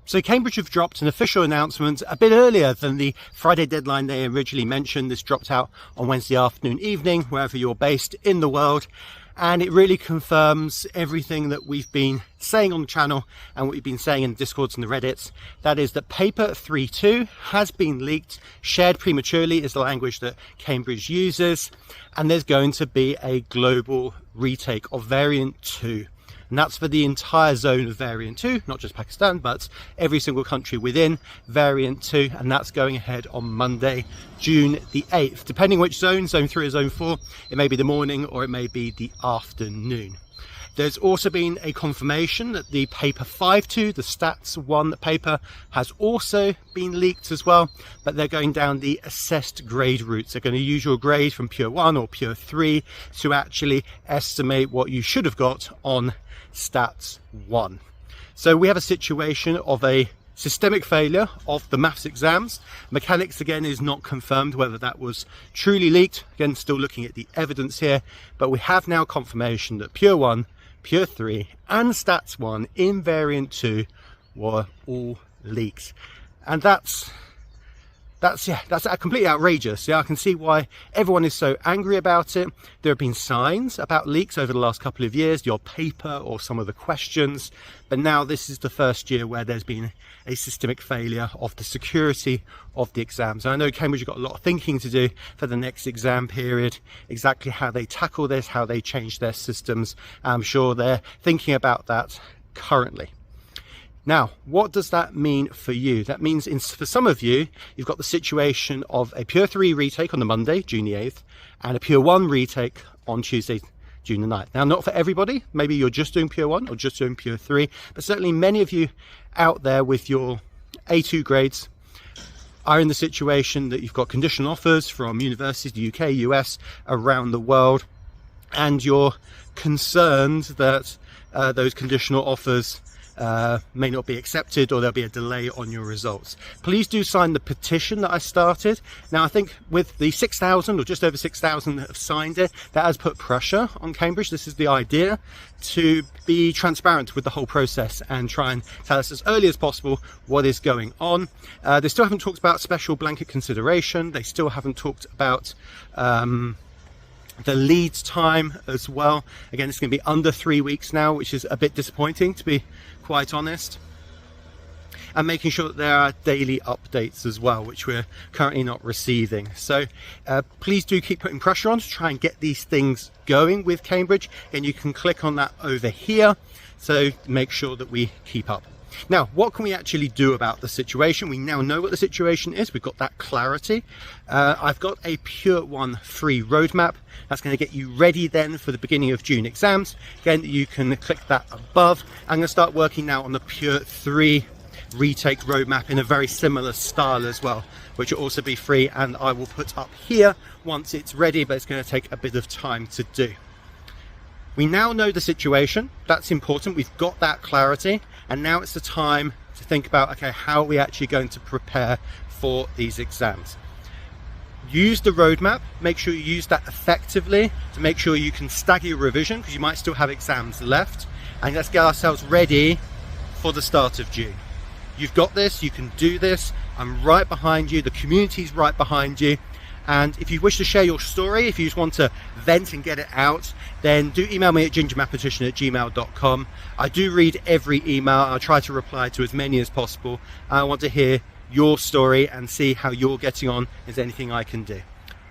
So Cambridge have dropped an official announcement a bit earlier than the Friday deadline they originally mentioned. This dropped out on Wednesday afternoon evening, wherever you're based in the world. And it really confirms everything that we've been saying on the channel and what we've been saying in the Discords and the Reddits. That is that paper 3.2 has been leaked. Shared prematurely is the language that Cambridge uses. And there's going to be a global retake of variant 2. And that's for the entire zone of variant 2, not just Pakistan, but every single country within variant 2. And that's going ahead on Monday, June the 8th. Depending which zone, zone 3 or zone 4, it may be the morning or it may be the afternoon. There's also been a confirmation that the paper 5.2, the stats 1 paper, has also been leaked as well, but they're going down the assessed grade route. They're going to use your grade from pure 1 or pure 3 to actually estimate what you should have got on stats 1. So we have a situation of a systemic failure of the maths exams. Mechanics again is not confirmed whether that was truly leaked. Again, still looking at the evidence here, but we have now confirmation that pure 1, pure 3 and stats 1 in variant 2 were all leaked. And that's completely outrageous. Yeah, I can see why everyone is so angry about it. There have been signs about leaks over the last couple of years, your paper or some of the questions, but now this is the first year where there's been a systemic failure of the security of the exams. And I know Cambridge have got a lot of thinking to do for the next exam period, exactly how they tackle this, how they change their systems. I'm sure they're thinking about that currently. Now, what does that mean for you? That means for some of you, you've got the situation of a pure 3 retake on the Monday, June the 8th, and a pure 1 retake on Tuesday, June the 9th. Now, not for everybody. Maybe you're just doing pure 1 or just doing pure 3, but certainly many of you out there with your A2 grades are in the situation that you've got conditional offers from universities, UK, US, around the world, and you're concerned that those conditional offers may not be accepted or there'll be a delay on your results. Please do sign the petition that I started. Now, I think with the 6,000 or just over 6,000 that have signed it, that has put pressure on Cambridge. This is the idea, to be transparent with the whole process and try and tell us as early as possible what is going on. They still haven't talked about special blanket consideration. They still haven't talked about the lead time as well. Again, it's going to be under 3 weeks now, which is a bit disappointing, to be quite honest. And making sure that there are daily updates as well, which we're currently not receiving. So please do keep putting pressure on to try and get these things going with Cambridge. And you can click on that over here. So make sure that we keep up. Now, what can we actually do about the situation? We now know what the situation is. We've got that clarity. I've got a pure 1 free roadmap. That's going to get you ready then for the beginning of June exams. Again, you can click that above. I'm going to start working now on the pure 3 retake roadmap in a very similar style as well, which will also be free, and I will put up here once it's ready, but it's going to take a bit of time to do. We now know the situation. That's important. We've got that clarity, and now it's the time to think about, okay, how are we actually going to prepare for these exams? Use the roadmap. Make sure you use that effectively to make sure you can stagger your revision, because you might still have exams left. And let's get ourselves ready for the start of June. You've got this. You can do this. I'm right behind you. The community's right behind you. And if you wish to share your story, if you just want to vent and get it out, then do email me at gingermathematician@gmail.com. I do read every email. I'll try to reply to as many as possible. I want to hear your story and see how you're getting on. Is there anything I can do?